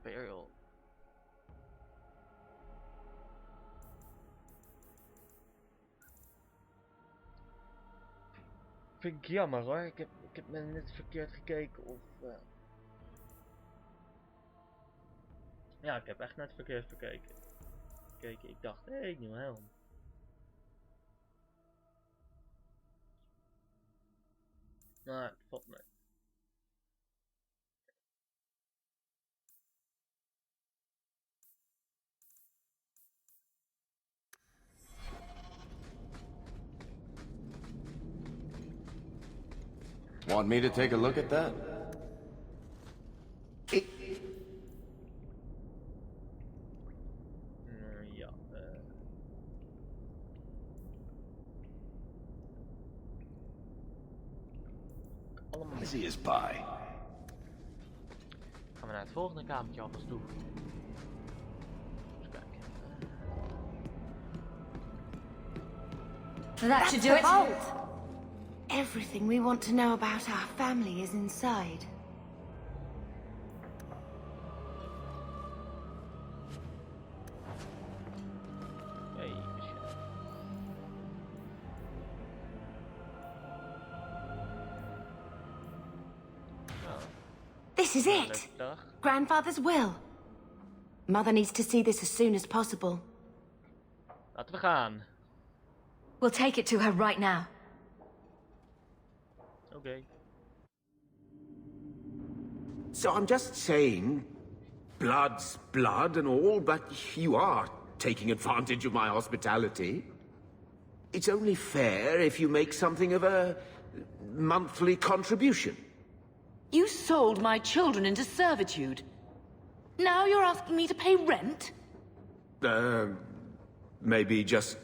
Imperial. Vind ik jammer hoor, ik heb net verkeerd gekeken of... Ja, ik heb echt net verkeerd gekeken. Ik dacht, hé, hey, nieuwe helm. Maar het valt mee. Want me to take a look at that? Ja, allemaal mee. Easy as pie. Gaan we naar het volgende kamertje alvast toe. Eens kijken. That should do it. Vault! Everything we want to know about our family is inside. Hey, misschien. Oh, This is leuke it! dag. Grandfather's will. Mother needs to see this as soon as possible. Laten we gaan. We'll take it to her right now. Oké. So I'm just saying, blood's blood and all, but you are taking advantage of my hospitality. It's only fair if you make something of a monthly contribution. You sold my children into servitude. Now you're asking me to pay rent? Maybe just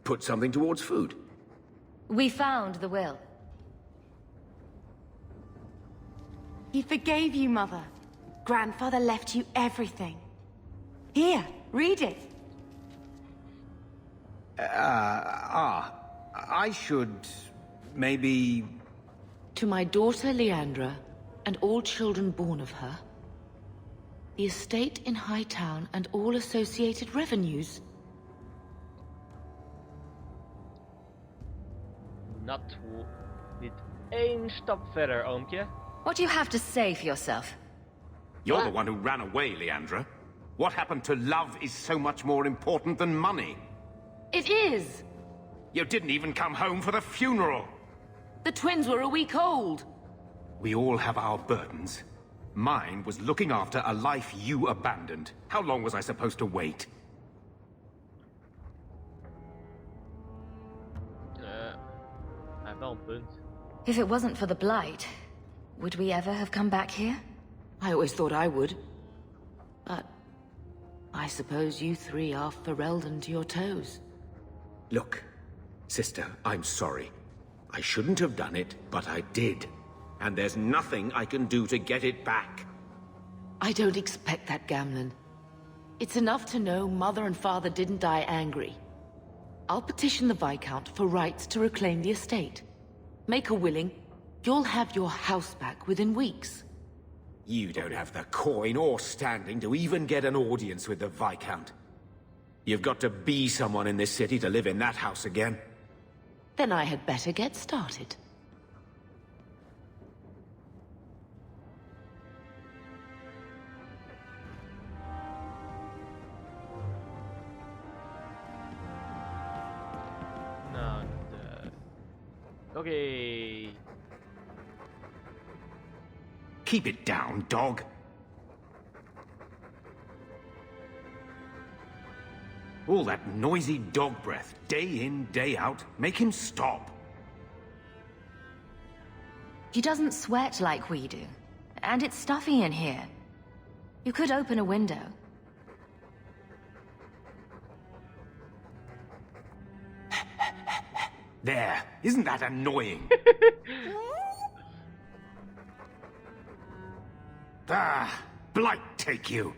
put something towards food. We found the will. He forgave you, Mother. Grandfather left you everything. Here, read it. I should maybe... To my daughter Leandra, and all children born of her, the estate in Hightown and all associated revenues. Nat, niet één stap verder, oompje. What do you have to say for yourself? You're the one who ran away, Leandra. What happened to love is so much more important than money. It is! You didn't even come home for the funeral. The twins were a week old. We all have our burdens. Mine was looking after a life you abandoned. How long was I supposed to wait? Hij heeft wel een punt. If it wasn't for the Blight, would we ever have come back here? I always thought I would. But I suppose you three are Ferelden to your toes. Look, sister, I'm sorry. I shouldn't have done it, but I did. And there's nothing I can do to get it back. I don't expect that, Gamlen. It's enough to know Mother and Father didn't die angry. I'll petition the Viscount for rights to reclaim the estate. Make a willing, you'll have your house back within weeks. You don't have the coin or standing to even get an audience with the Viscount. You've got to be someone in this city to live in that house again. Then I had better get started. Nou, oké. Keep it down, dog. All that noisy dog breath, day in, day out, make him stop. He doesn't sweat like we do. And it's stuffy in here. You could open a window. There, isn't that annoying? Ah, blight take you.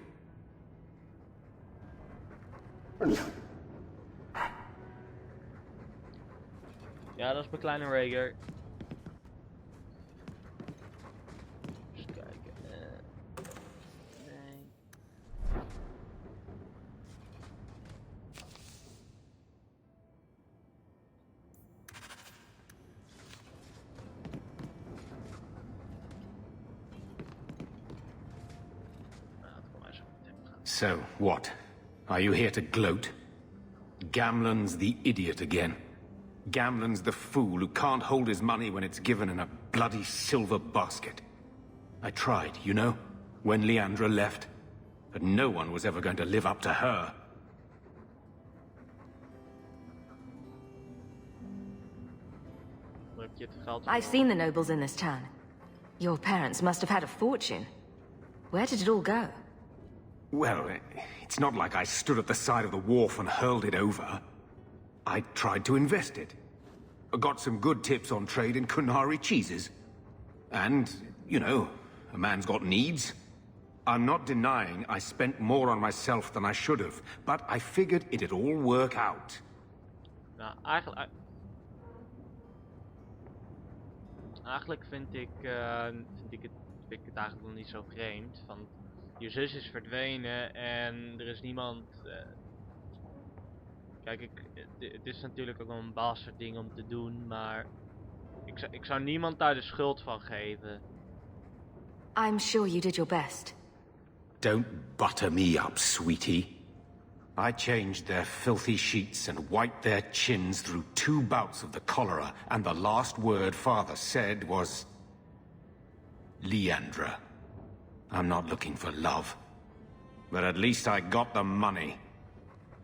Ja, dat is mijn kleine Rhaegar. Eens kijken. Nee. So, what? Are you here to gloat? Gamlen's the idiot again. Gamlen's the fool who can't hold his money when it's given in a bloody silver basket. I tried, you know, when Leandra left. But no one was ever going to live up to her. Hoe heb je het geld I've seen the nobles in this town. Your parents must have had a fortune. Where did it all go? Well, it's not like I stood at the side of the wharf and hurled it over. I tried to invest it. Got some good tips on trade in Kunari cheeses. And, you know, a man's got needs. I'm not denying I spent more on myself than I should have, but I figured it'd all work out. Nou, eigenlijk vind ik het eigenlijk nog niet zo vreemd. Van, je zus is verdwenen en er is niemand... Kijk, het is natuurlijk ook wel een bastard ding om te doen, maar ik zou niemand daar de schuld van geven. I'm sure you did your best. Don't butter me up, sweetie. I changed their filthy sheets and wiped their chins through 2 bouts of the cholera, and the last word Father said was... Leandra. I'm not looking for love. But at least I got the money.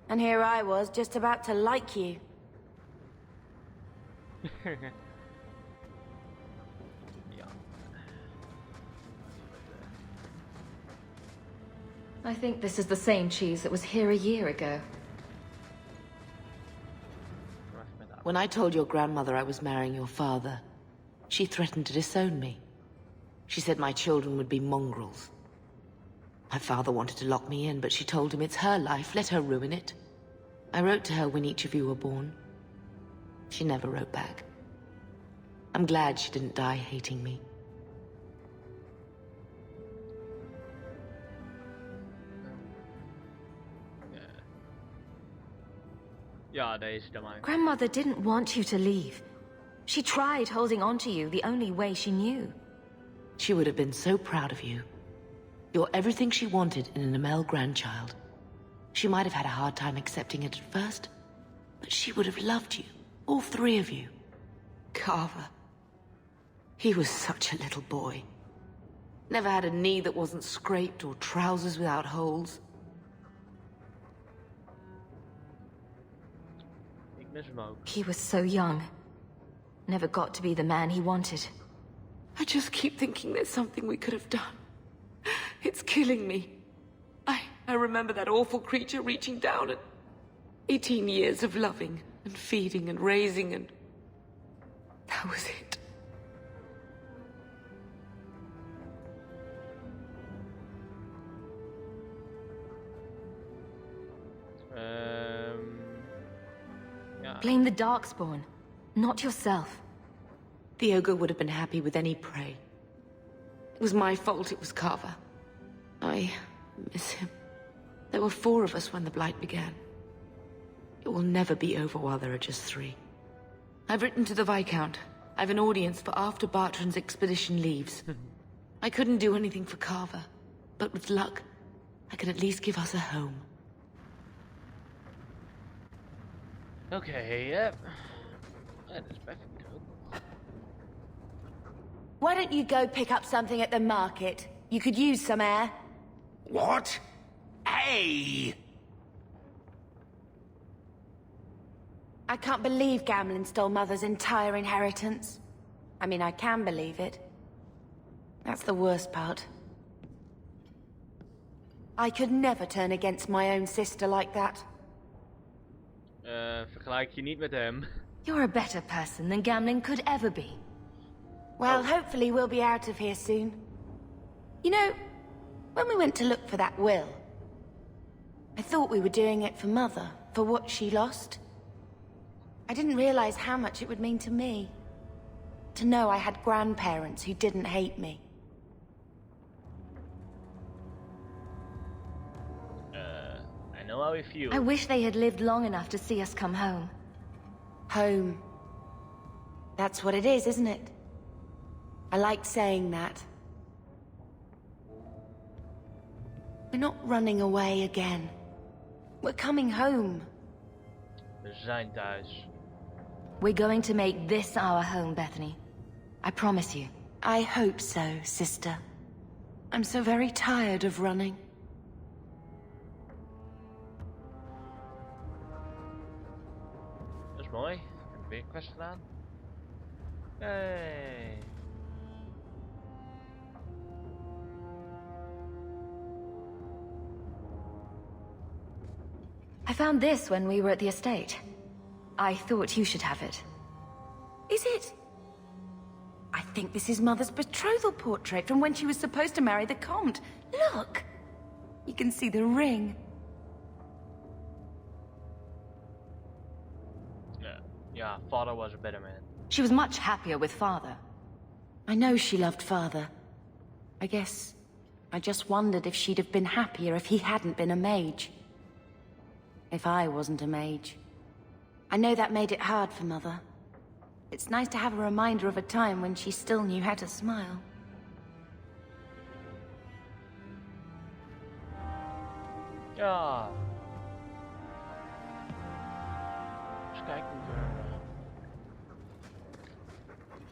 And here I was, just about to like you. Ja. I think this is the same cheese that was here a year ago. When I told your grandmother I was marrying your father, she threatened to disown me. She said my children would be mongrels. My father wanted to lock me in, but she told him it's her life, let her ruin it. I wrote to her when each of you were born. She never wrote back. I'm glad she didn't die hating me. Ja, deze dan maar. Grandmother didn't want you to leave. She tried holding on to you the only way she knew. She would have been so proud of you. You're everything she wanted in an Amel grandchild. She might have had a hard time accepting it at first, but she would have loved you, all 3 of you. Carver. He was such a little boy. Never had a knee that wasn't scraped or trousers without holes. Ik mis hem ook. He was so young. Never got to be the man he wanted. I just keep thinking there's something we could have done. It's killing me. I remember that awful creature reaching down and 18 years of loving and feeding and raising, and that was it. Ja. Blame the Darkspawn, not yourself. The ogre would have been happy with any prey. It was my fault it was Carver. I miss him. There were 4 of us when the Blight began. It will never be over while there are just 3. I've written to the Viscount. I've an audience for after Bartrand's expedition leaves. I couldn't do anything for Carver, but with luck, I could at least give us a home. Oké, ja. Dat is perfect. Why don't you go pick up something at the market? You could use some air. What? Hey! I can't believe Gamlen stole Mother's entire inheritance. I mean, I can believe it. That's the worst part. I could never turn against my own sister like that. Vergelijk je niet met hem. You're a better person than Gamling could ever be. Well, hopefully we'll be out of here soon. You know, when we went to look for that will, I thought we were doing it for Mother, for what she lost. I didn't realize how much it would mean to me. To know I had grandparents who didn't hate me. I know how you feel. I wish they had lived long enough to see us come home. Home. That's what it is, isn't it? I like saying that. We're not running away again. We're coming home. We zijn thuis. We're going to make this our home, Bethany. I promise you. I hope so, sister. I'm so very tired of running. Dat is mooi. Ik heb weer een quest gedaan. Hey. I found this when we were at the estate. I thought you should have it. Is it? I think this is Mother's betrothal portrait from when she was supposed to marry the Comte. Look! You can see the ring. Yeah, father was a better man. She was much happier with father. I know she loved Father. I just wondered if she'd have been happier if he hadn't been a mage. If I wasn't a mage. I know that made it hard for Mother. It's nice to have a reminder of a time when she still knew how to smile. Ja. Eens kijken hoe ver.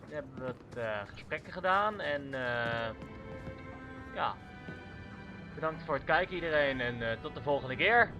We hebben wat gesprekken gedaan en ja. Bedankt voor het kijken iedereen en tot de volgende keer.